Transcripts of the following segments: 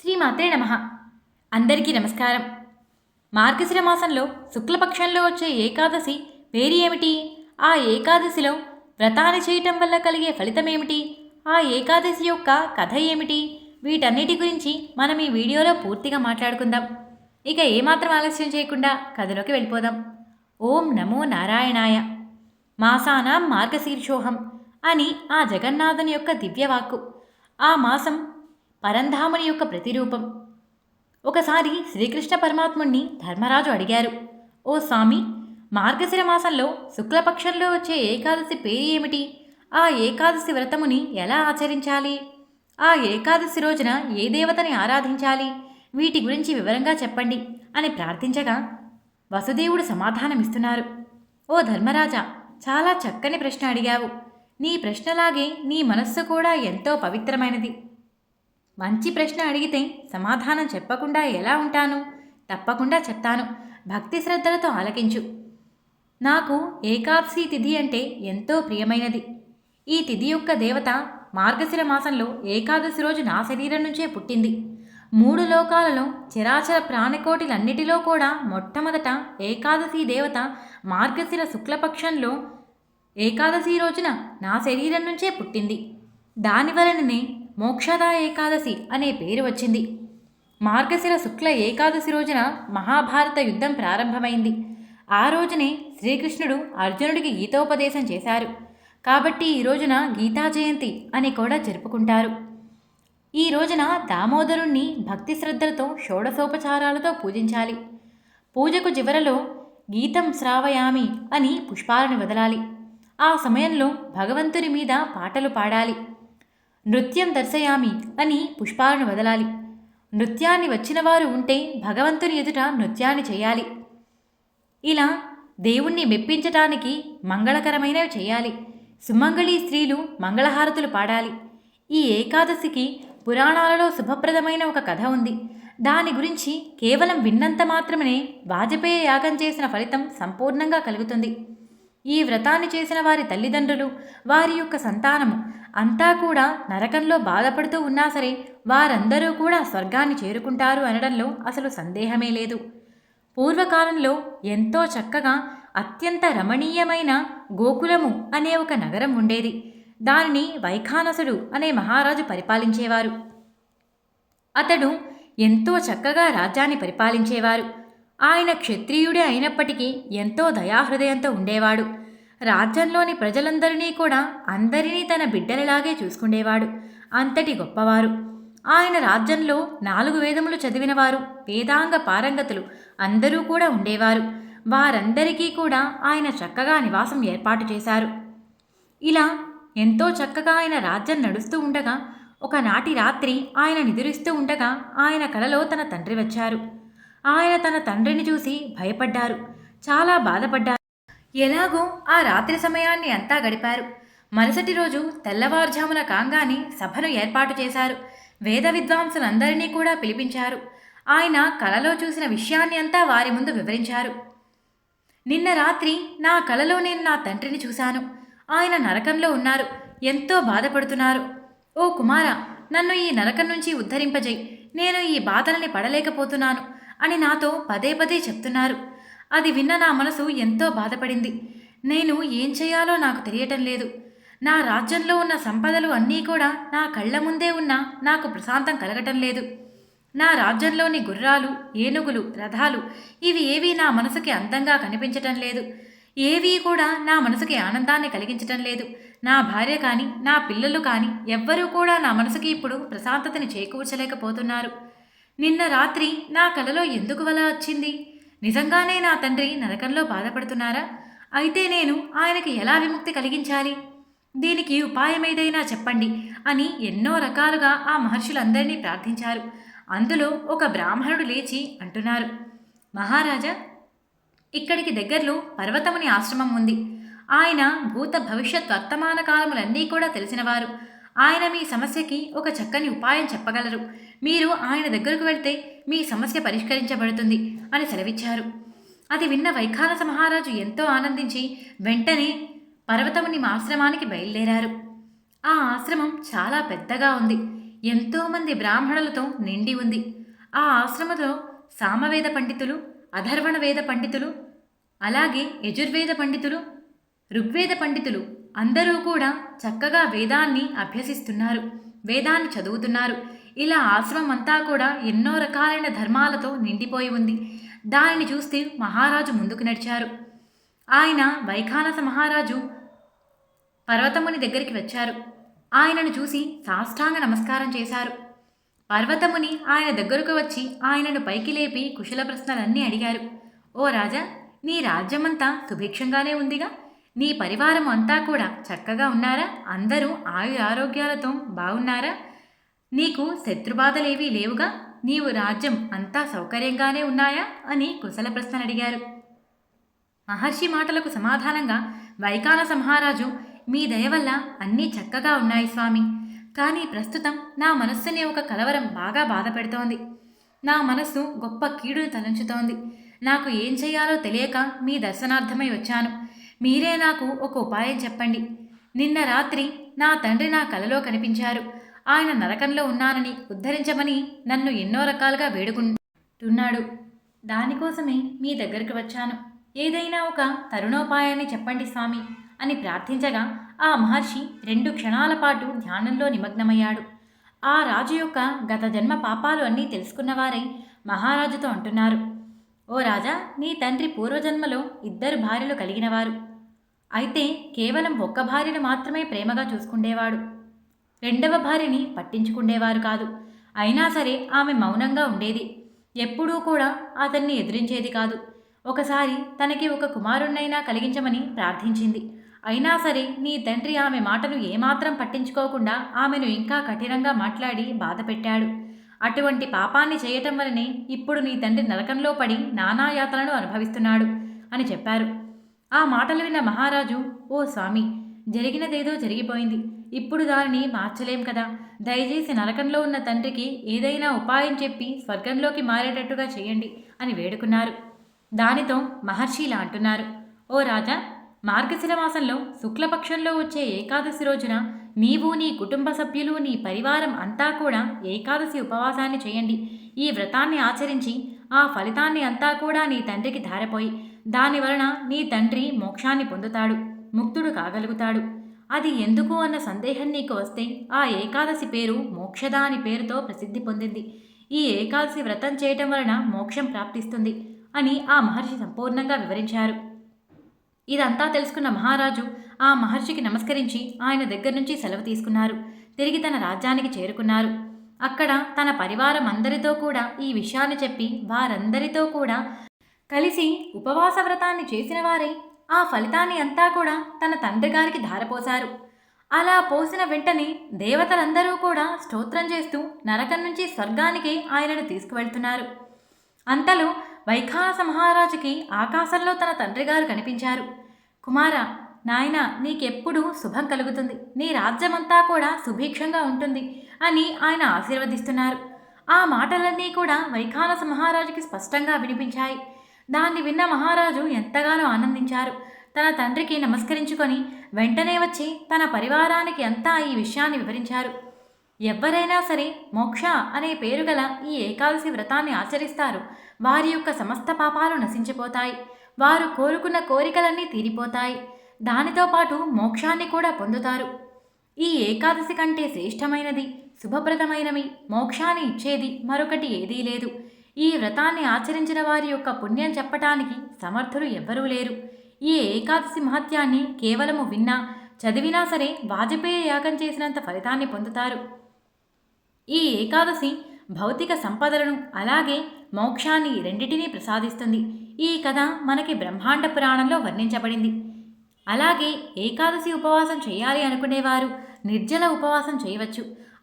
శ్రీమాత్రే నమః. అందరికీ నమస్కారం. మార్గశిర మాసంలో శుక్లపక్షంలో వచ్చే ఏకాదశి పేరు ఏమిటి? ఆ ఏకాదశిలో వ్రతాన్ని చేయటం వల్ల కలిగే ఫలితమేమిటి? ఆ ఏకాదశి యొక్క కథ ఏమిటి? వీటన్నిటి గురించి మనం ఈ వీడియోలో పూర్తిగా మాట్లాడుకుందాం. ఇక ఏమాత్రం ఆలస్యం చేయకుండా కథలోకి వెళ్ళిపోదాం. ఓం నమో నారాయణాయ. మాసానాం మార్గశీర్షోహం అని ఆ జగన్నాథుని యొక్క దివ్యవాక్కు. ఆ మాసం పరంధాముని యొక్క ప్రతిరూపం. ఒకసారి శ్రీకృష్ణ పరమాత్ముణ్ణి ధర్మరాజు అడిగారు, ఓ స్వామి, మార్గశిర మాసంలో శుక్లపక్షంలో వచ్చే ఏకాదశి పేరు ఏమిటి? ఆ ఏకాదశి వ్రతముని ఎలా ఆచరించాలి? ఆ ఏకాదశి రోజున ఏ దేవతని ఆరాధించాలి? వీటి గురించి వివరంగా చెప్పండి అని ప్రార్థించగా వసుదేవుడు సమాధానమిస్తున్నారు. ఓ ధర్మరాజా, చాలా చక్కని ప్రశ్న అడిగావు. నీ ప్రశ్నలాగే నీ మనస్సు కూడా ఎంతో పవిత్రమైనది. మంచి ప్రశ్న అడిగితే సమాధానం చెప్పకుండా ఎలా ఉంటాను? తప్పకుండా చెప్తాను. భక్తి శ్రద్ధలతో ఆలకించు. నాకు ఏకాదశి తిథి అంటే ఎంతో ప్రియమైనది. ఈ తిథి యొక్క దేవత మార్గశిర మాసంలో ఏకాదశి రోజు నా శరీరం నుంచే పుట్టింది. 3 లోకాలలో చరాచర ప్రాణికోటిలన్నిటిలో కూడా మొట్టమొదట ఏకాదశి దేవత మార్గశిర శుక్లపక్షంలో ఏకాదశి రోజున నా శరీరం నుంచే పుట్టింది. దానివలననే మోక్షద ఏకాదశి అనే పేరు వచ్చింది. మార్గశిర శుక్ల ఏకాదశి రోజున మహాభారత యుద్ధం ప్రారంభమైంది. ఆ రోజునే శ్రీకృష్ణుడు అర్జునుడికి గీతోపదేశం చేశారు. కాబట్టి ఈ రోజున గీతా జయంతి అని కూడా జరుపుకుంటారు. ఈ రోజున దామోదరుణ్ణి భక్తి శ్రద్ధలతో షోడశోపచారాలతో పూజించాలి. పూజకు చివరలో గీతం శ్రావయామి అని పుష్పాలను వదలాలి. ఆ సమయంలో భగవంతుని మీద పాటలు పాడాలి. నృత్యం దర్శయామి అని పుష్పాలను వదలాలి. నృత్యాన్ని వచ్చిన వారు ఉంటే భగవంతుని ఎదుట నృత్యాన్ని చేయాలి. ఇలా దేవుణ్ణి మెప్పించటానికి మంగళకరమైనవి చేయాలి. సుమంగళి స్త్రీలు మంగళహారతులు పాడాలి. ఈ ఏకాదశికి పురాణాలలో శుభప్రదమైన ఒక కథ ఉంది. దాని గురించి కేవలం విన్నంత మాత్రమే వాజపేయ యాగం చేసిన ఫలితం సంపూర్ణంగా కలుగుతుంది. ఈ వ్రతాన్ని చేసిన వారి తల్లిదండ్రులు, వారి యొక్క సంతానము అంతా కూడా నరకంలో బాధపడుతూ ఉన్నా సరే వారందరూ కూడా స్వర్గాన్ని చేరుకుంటారు అనడంలో అసలు సందేహమే లేదు. పూర్వకాలంలో ఎంతో చక్కగా అత్యంత రమణీయమైన గోకులము అనే ఒక నగరం ఉండేది. దానిని వైఖానసుడు అనే మహారాజు పరిపాలించేవారు. అతడు ఎంతో చక్కగా రాజ్యాన్ని పరిపాలించేవారు. ఆయన క్షత్రియుడే అయినప్పటికీ ఎంతో దయాహృదయంతో ఉండేవాడు. రాజ్యంలోని ప్రజలందరినీ కూడా అందరినీ తన బిడ్డలలాగే చూసుకునేవాడు. అంతటి గొప్పవారు. ఆయన రాజ్యంలో 4 వేదములు చదివినవారు, వేదాంగ పారంగతులు అందరూ కూడా ఉండేవారు. వారందరికీ కూడా ఆయన చక్కగా నివాసం ఏర్పాటు చేశారు. ఇలా ఎంతో చక్కగా ఆయన రాజ్యం నడుస్తూ ఉండగా ఒకనాటి రాత్రి ఆయన నిద్రిస్తూ ఉండగా ఆయన కలలో తన తండ్రి వచ్చారు. ఆయన తన తండ్రిని చూసి భయపడ్డారు, చాలా బాధపడ్డారు. ఎలాగో ఆ రాత్రి సమయాన్ని అంతా గడిపారు. మరుసటి రోజు తెల్లవారుజామున కాంగానే సభను ఏర్పాటు చేశారు. వేద విద్వాంసులందరినీ కూడా పిలిపించారు. ఆయన కలలో చూసిన విషయాన్ని అంతా వారి ముందు వివరించారు. నిన్న రాత్రి నా కలలో నేను నా తండ్రిని చూశాను. ఆయన నరకంలో ఉన్నారు, ఎంతో బాధపడుతున్నారు. ఓ కుమారా, నన్ను ఈ నరకం నుంచి ఉద్ధరింపజేయి, నేను ఈ బాధలని పడలేకపోతున్నాను అని నాతో పదే పదే చెప్తున్నారు. అది విన్న నా మనసు ఎంతో బాధపడింది. నేను ఏం చేయాలో నాకు తెలియటం లేదు. నా రాజ్యంలో ఉన్న సంపదలు అన్నీ కూడా నా కళ్ళ ముందే ఉన్నా నాకు ప్రశాంతం కలగటం లేదు. నా రాజ్యంలోని గుర్రాలు, ఏనుగులు, రథాలు ఇవి ఏవీ నా మనసుకి అందంగా కనిపించటం లేదు. ఏవీ కూడా నా మనసుకి ఆనందాన్ని కలిగించటం లేదు. నా భార్య కానీ నా పిల్లలు కానీ ఎవ్వరూ కూడా నా మనసుకి ఇప్పుడు ప్రశాంతతని చేకూర్చలేకపోతున్నారు. నిన్న రాత్రి నా కలలో ఎందుకు వల వచ్చింది? నిజంగానే నా తండ్రి నరకంలో బాధపడుతున్నారా? అయితే నేను ఆయనకి ఎలా విముక్తి కలిగించాలి? దీనికి ఉపాయం ఏదైనా చెప్పండి అని ఎన్నో రకాలుగా ఆ మహర్షులందరినీ ప్రార్థించారు. అందులో ఒక బ్రాహ్మణుడు లేచి అంటున్నారు, మహారాజా, ఇక్కడికి దగ్గరలో పర్వతముని ఆశ్రమం ఉంది. ఆయన భూత భవిష్యత్ వర్తమాన కాలములన్నీ కూడా తెలిసినవారు. ఆయన మీ సమస్యకి ఒక చక్కని ఉపాయం చెప్పగలరు. మీరు ఆయన దగ్గరకు వెళ్తే మీ సమస్య పరిష్కరించబడుతుంది అని సెలవిచ్చారు. అది విన్న వైఖానస మహారాజు ఎంతో ఆనందించి వెంటనే పర్వతముని ఆశ్రమానికి బయలుదేరారు. ఆ ఆశ్రమం చాలా పెద్దగా ఉంది. ఎంతోమంది బ్రాహ్మణులతో నిండి ఉంది. ఆ ఆశ్రమంలో సామవేద పండితులు, అధర్వణ వేద పండితులు, అలాగే యజుర్వేద పండితులు, ఋగ్వేద పండితులు అందరూ కూడా చక్కగా వేదాన్ని అభ్యసిస్తున్నారు, వేదాన్ని చదువుతున్నారు. ఇలా ఆశ్రమం అంతా కూడా ఎన్నో రకాలైన ధర్మాలతో నిండిపోయి ఉంది. దానిని చూస్తే మహారాజు ముందుకు నడిచారు. ఆయన వైఖానస మహారాజు పర్వతముని దగ్గరికి వచ్చారు. ఆయనను చూసి సాష్టాంగ నమస్కారం చేశారు. పర్వతముని ఆయన దగ్గరకు వచ్చి ఆయనను పైకి లేపి కుశల ప్రశ్నలన్నీ అడిగారు. ఓ రాజా, నీ రాజ్యమంతా సుభిక్షంగానే ఉందిగా? నీ పరివారం అంతా కూడా చక్కగా ఉన్నారా? అందరూ ఆయురారోగ్యాలతో బాగున్నారా? నీకు శత్రుబాధలేవీ లేవుగా? నీవు రాజ్యం అంతా సౌకర్యంగానే ఉన్నాయా అని కుశల ప్రశ్నలు అడిగారు. మహర్షి మాటలకు సమాధానంగా వైఖానస మహారాజు, మీ దయ వల్ల అన్నీ చక్కగా ఉన్నాయి స్వామి. కానీ ప్రస్తుతం నా మనస్సుని ఒక కలవరం బాగా బాధ పెడుతోంది. నా మనస్సు గొప్ప కీడును తలంచుతోంది. నాకు ఏం చేయాలో తెలియక మీ దర్శనార్థమై వచ్చాను. మీరే నాకు ఒక ఉపాయం చెప్పండి. నిన్న రాత్రి నా తండ్రి నా కలలో కనిపించారు. ఆయన నరకంలో ఉన్నానని ఉద్ధరించమని నన్ను ఎన్నో రకాలుగా వేడుకుంటున్నాడు. దానికోసమే మీ దగ్గరికి వచ్చాను. ఏదైనా ఒక తరుణోపాయాన్ని చెప్పండి స్వామి అని ప్రార్థించగా ఆ మహర్షి 2 క్షణాల పాటు ధ్యానంలో నిమగ్నమయ్యాడు. ఆ రాజు యొక్క గత జన్మ పాపాలు అన్నీ తెలుసుకున్నవారై మహారాజుతో అంటున్నారు. ఓ రాజా, నీ తండ్రి పూర్వజన్మలో 2 భార్యలు కలిగినవారు. అయితే కేవలం ఒక్క భార్యను మాత్రమే ప్రేమగా చూసుకుండేవాడు. 2వ భార్యని పట్టించుకుండేవారు కాదు. అయినా సరే ఆమె మౌనంగా ఉండేది. ఎప్పుడూ కూడా అతన్ని ఎదిరించేది కాదు. ఒకసారి తనకి ఒక కుమారుణ్ణైనా కలిగించమని ప్రార్థించింది. అయినా సరే నీ తండ్రి ఆమె మాటను ఏమాత్రం పట్టించుకోకుండా ఆమెను ఇంకా కఠినంగా మాట్లాడి బాధ పెట్టాడు. అటువంటి పాపాన్ని చేయటం వలనే ఇప్పుడు నీ తండ్రి నరకంలో పడి నానాయాతలను అనుభవిస్తున్నాడు అని చెప్పారు. ఆ మాటలు విన్న మహారాజు, ఓ స్వామి, జరిగినదేదో జరిగిపోయింది. ఇప్పుడు దానిని మార్చలేం కదా. దయచేసి నరకంలో ఉన్న తండ్రికి ఏదైనా ఉపాయం చెప్పి స్వర్గంలోకి మారేటట్టుగా చేయండి అని వేడుకున్నారు. దానితో మహర్షి ఇలా అంటున్నారు. ఓ రాజా, మార్గశిర మాసంలో శుక్లపక్షంలో వచ్చే ఏకాదశి రోజున నీవు, నీ కుటుంబ సభ్యులు, నీ పరివారం అంతా కూడా ఏకాదశి ఉపవాసాన్ని చేయండి. ఈ వ్రతాన్ని ఆచరించి ఆ ఫలితాన్ని అంతా కూడా నీ తండ్రికి ధారపోయి దానివలన నీ తండ్రి మోక్షాన్ని పొందుతాడు, ముక్తుడు కాగలుగుతాడు. అది ఎందుకు అన్న సందేహం నీకు వస్తే ఆ ఏకాదశి పేరు మోక్షద అని పేరుతో ప్రసిద్ధి పొందింది. ఈ ఏకాదశి వ్రతం చేయటం వలన మోక్షం ప్రాప్తిస్తుంది అని ఆ మహర్షి సంపూర్ణంగా వివరించారు. ఇదంతా తెలుసుకున్న మహారాజు ఆ మహర్షికి నమస్కరించి ఆయన దగ్గర నుంచి సెలవు తీసుకున్నారు. తిరిగి తన రాజ్యానికి చేరుకున్నారు. అక్కడ తన పరివారం అందరితో కూడా ఈ విషయాన్ని చెప్పి వారందరితో కూడా కలిసి ఉపవాస వ్రతాన్ని చేసిన వారే ఆ ఫలితాన్ని అంతా కూడా తన తండ్రి గారికి ధారపోశారు. అలా పోసిన వెంటనే దేవతలందరూ కూడా స్తోత్రం చేస్తూ నరకం నుంచి స్వర్గానికి ఆయనను తీసుకువెళ్తున్నారు. అంతలో వైఖానస మహారాజుకి ఆకాశంలో తన తండ్రి గారు కనిపించారు. కుమారా, నాయన, నీకెప్పుడూ శుభం కలుగుతుంది, నీ రాజ్యమంతా కూడా సుభిక్షంగా ఉంటుంది అని ఆయన ఆశీర్వదిస్తున్నారు. ఆ మాటలన్నీ కూడా వైఖానస మహారాజుకి స్పష్టంగా వినిపించాయి. దాన్ని విన్న మహారాజు ఎంతగానో ఆనందించారు. తన తండ్రికి నమస్కరించుకొని వెంటనే వచ్చి తన పరివారానికి అంతా ఈ విషయాన్ని వివరించారు. ఎవరైనా సరే మోక్ష అనే పేరు గల ఈ ఏకాదశి వ్రతాన్ని ఆచరిస్తారు. వారి యొక్క సమస్త పాపాలు నశించిపోతాయి. వారు కోరుకున్న కోరికలన్నీ తీరిపోతాయి. దానితో పాటు మోక్షాన్ని కూడా పొందుతారు. ఈ ఏకాదశి కంటే శ్రేష్టమైనది, శుభప్రదమైనవి, మోక్షాన్ని ఇచ్చేది మరొకటి ఏదీ లేదు. ఈ వ్రతాన్ని ఆచరించిన వారి యొక్క పుణ్యం చెప్పటానికి సమర్థులు ఎవ్వరూ లేరు. ఈ ఏకాదశి మహత్యాన్ని కేవలము విన్నా, చదివినా సరే వాజపేయ యాగం చేసినంత ఫలితాన్ని పొందుతారు. ఈ ఏకాదశి భౌతిక సంపదలను అలాగే మోక్షాన్ని రెండిటినీ ప్రసాదిస్తుంది. ఈ కథ మనకి బ్రహ్మాండ పురాణంలో వర్ణించబడింది. అలాగే ఏకాదశి ఉపవాసం చేయాలి అనుకునేవారు నిర్జల ఉపవాసం చేయవచ్చు.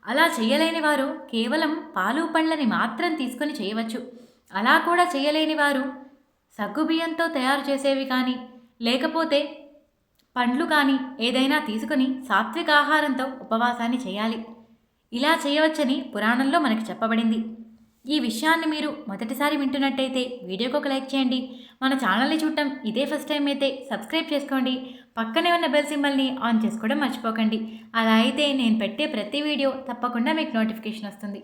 అలా చేయలేని వారు కేవలం పాలు పళ్ళని మాత్రం తీసుకొని చేయవచ్చు. అలా కూడా చేయలేని వారు సగ్గుబియ్యంతో తయారు చేసేవి కానీ లేకపోతే పండ్లు కానీ ఏదైనా తీసుకుని సాత్విక ఆహారంతో ఉపవాసాన్ని చేయాలి. ఇలా చేయవచ్చని పురాణంలో మనకి చెప్పబడింది. ఈ విషయాన్ని మీరు మొదటిసారి వింటున్నట్టయితే వీడియోకి ఒక లైక్ చేయండి. మన ఛానల్ని చూడటం ఇదే ఫస్ట్ టైం అయితే సబ్స్క్రైబ్ చేసుకోండి. పక్కనే ఉన్న బెల్ సింబల్ని ఆన్ చేసుకోవడం మర్చిపోకండి. అలా అయితే నేను పెట్టే ప్రతి వీడియో తప్పకుండా మీకు నోటిఫికేషన్ వస్తుంది.